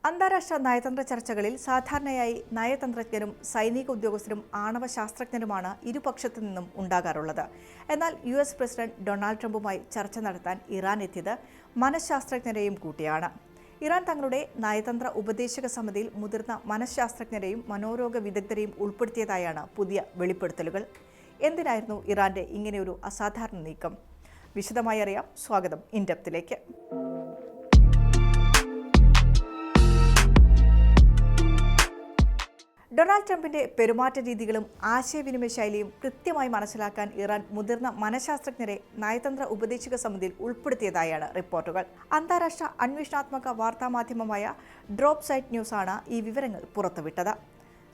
അന്താരാഷ്ട്ര നയതന്ത്ര ചർച്ചകളിൽ സാധാരണയായി നയതന്ത്രജ്ഞരും സൈനിക ഉദ്യോഗസ്ഥരും ആണവ ശാസ്ത്രജ്ഞരുമാണ് ഇരുപക്ഷത്തു നിന്നും ഉണ്ടാകാറുള്ളത്. എന്നാൽ US പ്രസിഡന്റ് ഡൊണാൾഡ് ട്രംപുമായി ചർച്ച നടത്താൻ ഇറാൻ എത്തിയത് മനഃശാസ്ത്രജ്ഞരെയും കൂട്ടിയാണ്. ഇറാൻ തങ്ങളുടെ നയതന്ത്ര ഉപദേശക സമിതിയിൽ മുതിർന്ന മനഃശാസ്ത്രജ്ഞരെയും മനോരോഗ വിദഗ്ധരെയും ഉൾപ്പെടുത്തിയതായാണ് പുതിയ വെളിപ്പെടുത്തലുകൾ. എന്തിനായിരുന്നു ഇറാന്റെ ഇങ്ങനെയൊരു അസാധാരണ നീക്കം? വിശദമായി അറിയാം. സ്വാഗതം ഇൻഡെപ്തിലേക്ക്. ഡൊണാൾഡ് ട്രംപിന്റെ പെരുമാറ്റ രീതികളും ആശയവിനിമയ ശൈലിയും കൃത്യമായി മനസ്സിലാക്കാൻ ഇറാൻ മുതിർന്ന മനഃശാസ്ത്രജ്ഞരെ നയതന്ത്ര ഉപദേശക സമിതിയിൽ ഉൾപ്പെടുത്തിയതായാണ് റിപ്പോർട്ടുകൾ. അന്താരാഷ്ട്ര അന്വേഷണാത്മക വാർത്താമാധ്യമമായ ഡ്രോപ്പ് സൈറ്റ് ന്യൂസാണ് ഈ വിവരങ്ങൾ പുറത്തുവിട്ടത്.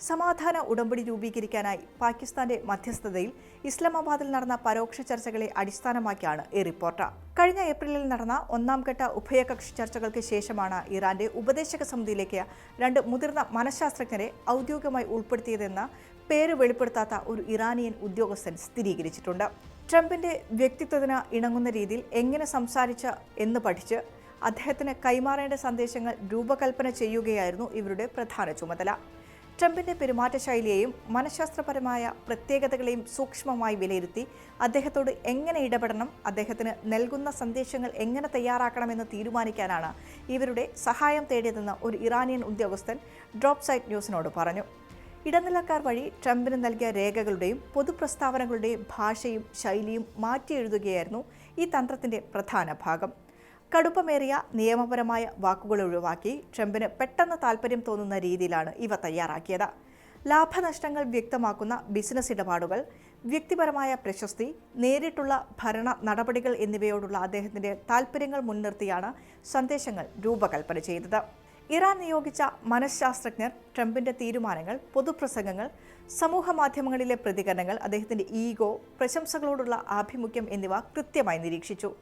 സമാധാന ഉടമ്പടി രൂപീകരിക്കാനായി പാകിസ്ഥാന്റെ മധ്യസ്ഥതയിൽ ഇസ്ലാമാബാദിൽ നടന്ന പരോക്ഷ ചർച്ചകളെ അടിസ്ഥാനമാക്കിയാണ് ഈ റിപ്പോർട്ട്. കഴിഞ്ഞ ഏപ്രിലിൽ നടന്ന ഒന്നാം ഘട്ട ഉഭയകക്ഷി ചർച്ചകൾക്ക് ശേഷമാണ് ഇറാന്റെ ഉപദേശക സമിതിയിലേക്ക് 2 മുതിർന്ന മനഃശാസ്ത്രജ്ഞരെ ഔദ്യോഗികമായി ഉൾപ്പെടുത്തിയതെന്ന് പേര് വെളിപ്പെടുത്താത്ത ഒരു ഇറാനിയൻ ഉദ്യോഗസ്ഥൻ സ്ഥിരീകരിച്ചിട്ടുണ്ട്. ട്രംപിന്റെ വ്യക്തിത്വത്തിന് ഇണങ്ങുന്ന രീതിയിൽ എങ്ങനെ സംസാരിച്ച എന്ന് പഠിച്ച് അദ്ദേഹത്തിന് കൈമാറേണ്ട സന്ദേശങ്ങൾ രൂപകൽപ്പന ചെയ്യുകയായിരുന്നു ഇവരുടെ പ്രധാന ചുമതല. ട്രംപിന്റെ പെരുമാറ്റശൈലിയെയും മനഃശാസ്ത്രപരമായ പ്രത്യേകതകളെയും സൂക്ഷ്മമായി വിലയിരുത്തി അദ്ദേഹത്തോട് എങ്ങനെ ഇടപെടണം, അദ്ദേഹത്തിന് നൽകുന്ന സന്ദേശങ്ങൾ എങ്ങനെ തയ്യാറാക്കണമെന്ന് തീരുമാനിക്കാനാണ് ഇവരുടെ സഹായം തേടിയതെന്ന് ഒരു ഇറാനിയൻ ഉദ്യോഗസ്ഥൻ ഡ്രോപ്പ് സൈറ്റ് ന്യൂസിനോട് പറഞ്ഞു. ഇടനിലക്കാർ വഴി ട്രംപിന് നൽകിയ രേഖകളുടെയും പൊതുപ്രസ്താവനകളുടെയും ഭാഷയും ശൈലിയും മാറ്റിയെഴുതുകയായിരുന്നു ഈ തന്ത്രത്തിന്റെ പ്രധാന ഭാഗം. കടുപ്പമേറിയ നിയമപരമായ വാക്കുകൾ ഒഴിവാക്കി ട്രംപിന് പെട്ടെന്ന് താൽപ്പര്യം തോന്നുന്ന രീതിയിലാണ് ഇവ തയ്യാറാക്കിയത്. ലാഭനഷ്ടങ്ങൾ വ്യക്തമാക്കുന്ന ബിസിനസ് ഇടപാടുകൾ, വ്യക്തിപരമായ പ്രശസ്തി, നേരിട്ടുള്ള ഭരണ നടപടികൾ എന്നിവയോടുള്ള അദ്ദേഹത്തിന്റെ താൽപ്പര്യങ്ങൾ മുൻനിർത്തിയാണ് സന്ദേശങ്ങൾ രൂപകൽപ്പന ചെയ്തത്. ഇറാൻ നിയോഗിച്ച മനഃശാസ്ത്രജ്ഞർ ട്രംപിന്റെ തീരുമാനങ്ങൾ, പൊതുപ്രസംഗങ്ങൾ, സമൂഹ മാധ്യമങ്ങളിലെ പ്രതികരണങ്ങൾ, അദ്ദേഹത്തിന്റെ ഈഗോ, പ്രശംസകളോടുള്ള ആഭിമുഖ്യം എന്നിവ കൃത്യമായി നിരീക്ഷിച്ചു.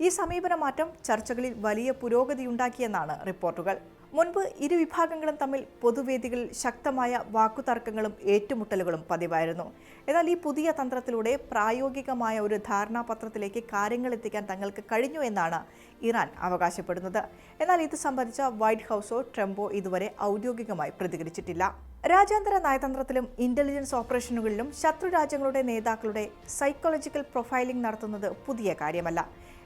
ഈ സമീപന മാറ്റം ചർച്ചകളിൽ വലിയ പുരോഗതിയുണ്ടാക്കിയെന്നാണ് റിപ്പോർട്ടുകൾ. മുൻപ് ഇരു വിഭാഗങ്ങളും തമ്മിൽ പൊതുവേദികളിൽ ശക്തമായ വാക്കുതർക്കങ്ങളും ഏറ്റുമുട്ടലുകളും പതിവായിരുന്നു. എന്നാൽ ഈ പുതിയ തന്ത്രത്തിലൂടെ പ്രായോഗികമായ ഒരു ധാരണാപത്രത്തിലേക്ക് കാര്യങ്ങൾ എത്തിക്കാൻ തങ്ങൾക്ക് കഴിഞ്ഞു എന്നാണ് ഇറാൻ അവകാശപ്പെടുന്നത്. എന്നാൽ ഇത് സംബന്ധിച്ച വൈറ്റ് ഹൗസോ ട്രംപോ ഇതുവരെ ഔദ്യോഗികമായി പ്രതികരിച്ചിട്ടില്ല. രാജ്യാന്തര നയതന്ത്രത്തിലും ഇന്റലിജൻസ് ഓപ്പറേഷനുകളിലും ശത്രു രാജ്യങ്ങളുടെ നേതാക്കളുടെ സൈക്കോളജിക്കൽ പ്രൊഫൈലിംഗ് നടത്തുന്നത് പുതിയ കാര്യമല്ല.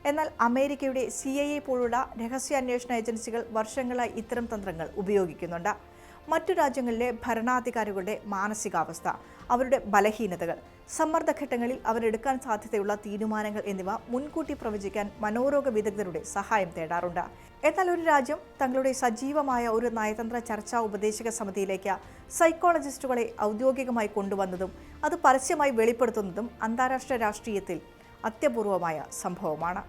എന്നാൽ അമേരിക്കയുടെ CIA പോലുള്ള രഹസ്യാന്വേഷണ ഏജൻസികൾ വർഷങ്ങളായി ഇത്തരം തന്ത്രങ്ങൾ ഉപയോഗിക്കുന്നുണ്ട്. മറ്റു രാജ്യങ്ങളിലെ ഭരണാധികാരികളുടെ മാനസികാവസ്ഥ, അവരുടെ ബലഹീനതകൾ, സമ്മർദ്ദഘട്ടങ്ങളിൽ അവരെടുക്കാൻ സാധ്യതയുള്ള തീരുമാനങ്ങൾ എന്നിവ മുൻകൂട്ടി പ്രവചിക്കാൻ മനോരോഗ വിദഗ്ധരുടെ സഹായം തേടാറുണ്ട്. എന്നാൽ ഒരു രാജ്യം തങ്ങളുടെ സജീവമായ ഒരു നയതന്ത്ര ചർച്ചാ ഉപദേശക സമിതിയിലേക്ക് സൈക്കോളജിസ്റ്റുകളെ ഔദ്യോഗികമായി കൊണ്ടുവന്നതും അത് പരസ്യമായി വെളിപ്പെടുത്തുന്നതും അന്താരാഷ്ട്ര രാഷ്ട്രീയത്തിൽ അത്യപൂർവമായ സംഭവമാണ്.